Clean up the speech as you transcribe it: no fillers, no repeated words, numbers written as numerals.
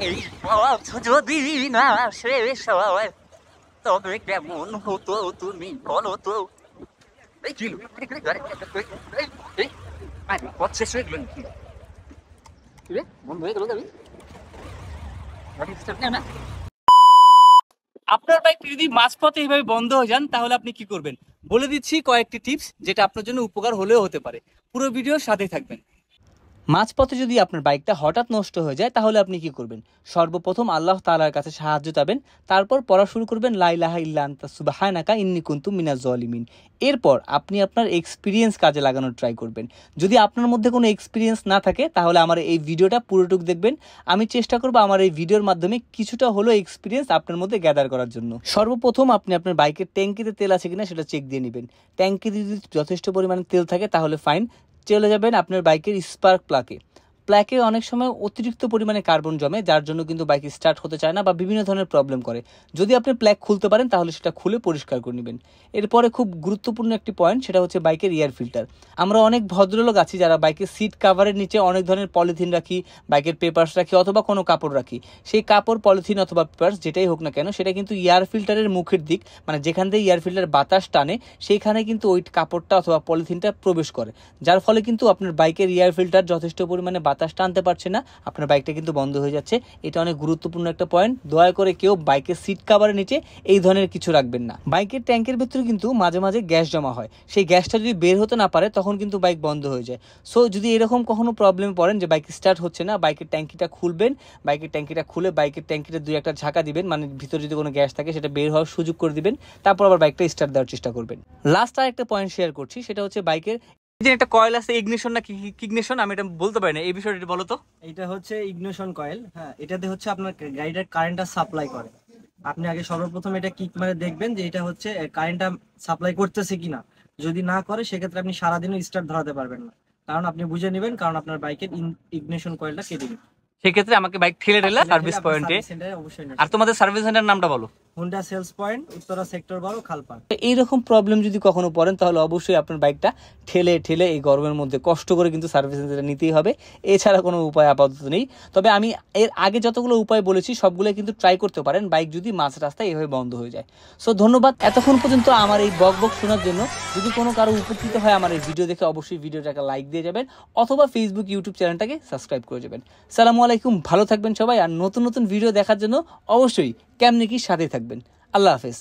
এই পথ যদি না শেষ হয় তবে কেমন হতো তুমি বলো তো। এই কি পথ শেষ হয়ে গেল নাকি বন্ধ হয়ে গেল যাবি না। আপনার বাইক যদি মাঝপথে এইভাবে বন্ধ হয়ে যান তাহলে আপনি কি করবেন বলে দিচ্ছি কয়েকটি টিপস, যেটা আপনার জন্য উপকার হলেও হতে পারে। পুরো ভিডিওর সাথেই থাকবেন। মাঝপথে যদি আপনার বাইকটা হঠাৎ নষ্ট হয়ে যায় তাহলে আপনি কি করবেন? সর্বপ্রথম আল্লাহ তাআলার কাছে সাহায্য চাবেন, তারপর পড়া শুরু করবেন লা ইলাহা ইল্লা আনতা সুবহানাকা ইন্নী কুনতু মিনাজ জালিমিন। এরপর আপনি আপনার এক্সপিরিয়েন্স কাজে লাগানোর ট্রাই করবেন। যদি আপনার মধ্যে কোনো এক্সপিরিয়েন্স না থাকে তাহলে আমার এই ভিডিওটা পুরোটুক দেখবেন। আমি চেষ্টা করব আমার এই ভিডিওর মাধ্যমে কিছুটা হলেও এক্সপিরিয়েন্স আপনার মধ্যে গ্যাদার করার জন্য। সর্বপ্রথম আপনি আপনার বাইকের ট্যাঙ্কিতে তেল আছে কিনা সেটা চেক দিয়ে নেবেন। ট্যাঙ্কিতে যদি যথেষ্ট পরিমাণে তেল থাকে তাহলে ফাইন। চলে যাবেন আপনার বাইকের স্পার্ক প্লাগে অনেক সময় অতিরিক্ত পরিমাণে কার্বন জমে, যার জন্য কিন্তু বাইক স্টার্ট হতে চায় না বা বিভিন্ন ধরনের প্রবলেম করে। যদি আপনি প্লাগ খুলতে পারেন তাহলে সেটা খুলে পরিষ্কার করে নেবেন। এরপরে খুব গুরুত্বপূর্ণ একটি পয়েন্ট, সেটা হচ্ছে বাইকের এয়ার ফিল্টার। আমরা অনেক ভদ্রলোক আছি যারা বাইকের সিট কাভারের নিচে অনেক ধরনের পলিথিন রাখি, বাইকের পেপারস রাখি অথবা কোনো কাপড় রাখি। সেই কাপড়, পলিথিন অথবা পেপারস যেটাই হোক না কেন, সেটা কিন্তু এয়ার ফিল্টারের মুখের দিক, মানে যেখান থেকে এয়ার ফিল্টার বাতাস টানে সেইখানে কিন্তু ওই কাপড়টা অথবা পলিথিনটা প্রবেশ করে, যার ফলে কিন্তু আপনার বাইকের এয়ার ফিল্টার যথেষ্ট পরিমাণে বাতাস টানতে পারছে না, আপনার বাইকটা কিন্তু বন্ধ হয়ে যাচ্ছে। এটা অনেক গুরুত্বপূর্ণ একটা পয়েন্ট। দয়া করে কেউ বাইকের সিট কাভারের নিচে এই ধরনের কিছু রাখবেন না। বাইকের ট্যাঙ্কের ভিতরে কিন্তু মাঝে মাঝে গ্যাস জমা হয়, সেই গ্যাসটা যদি বের হতে না পারে তখন কিন্তু বাইক বন্ধ হয়ে যায়। সো যদি এরকম কখনো প্রবলেমে পড়েন যে বাইক স্টার্ট হচ্ছে না, বাইকের ট্যাঙ্কিটা খুলবেন। বাইকের ট্যাঙ্কিটা খুলে বাইকের ট্যাঙ্কিটা দুই একটা ঝাঁকা দিবেন, মানে ভিতরে যদি কোনো গ্যাস থাকে সেটা বের হওয়ার সুযোগ করে দিবেন। তারপর আবার বাইকটা স্টার্ট দেওয়ার চেষ্টা করবেন। লাস্ট আর একটা পয়েন্ট শেয়ার করছি, সেটা হচ্ছে বাইকের যে একটা কয়েল আছে, ইগনিশন না কিগনিশন, আমি এটা বলতে পারি না, এই বিষয়টা বলো তো। এটা হচ্ছে ইগনিশন কয়েল। হ্যাঁ, এটাতে হচ্ছে আপনার গাড়িটার কারেন্টটা সাপ্লাই করে। আপনি আগে সর্বপ্রথম এটা কিক মানে দেখবেন যে এটা হচ্ছে কারেন্টটা সাপ্লাই করতেছে কিনা। যদি না করে সেক্ষেত্রে আপনি সারাদিনও স্টার্ট ধরাতে পারবেন না, কারণ আপনি বুঝে নেবেন, কারণ আপনার বাইকের ইগনিশন কয়েলটা কেটে দিবে। সেক্ষেত্রে আমাকে বাইক ঠেলে সার্ভিস পয়েন্টে। আর তোমাদের সার্ভিস সেন্টার নামটা বলো। Honda sales point, Uttara sector 12, খালপাড়। এইরকম প্রবলেম যদি কখনো পড়েন তাহলে অবশ্যই আপনার বাইকটা ঠেলে এই গরমের মধ্যে কষ্ট করে কিন্তু সার্ভিস সেন্টারে নিতেই হবে, এছাড়া কোনো উপায় আপাতত নেই। তবে আমি এর আগে যতগুলো উপায় বলেছি সবগুলো কিন্তু ট্রাই করতে পারেন বাইক যদি মাঝ রাস্তায় এভাবে বন্ধ হয়ে যায়। সো ধন্যবাদ এতক্ষণ পর্যন্ত আমার এই বক শোনার জন্য। যদি কোনো কারো উপকৃত হয় আমার এই ভিডিও দেখে অবশ্যই ভিডিওটাকে লাইক দিয়ে যাবেন, অথবা ফেসবুক ইউটিউব চ্যানেলটাকে সাবস্ক্রাইব করে যাবেন। সালামু আলাইকুম, ভালো থাকবেন সবাই। আর নতুন নতুন ভিডিও দেখার জন্য অবশ্যই কেমনে কি সাথে থাকবেন। আল্লাহ হাফেজ।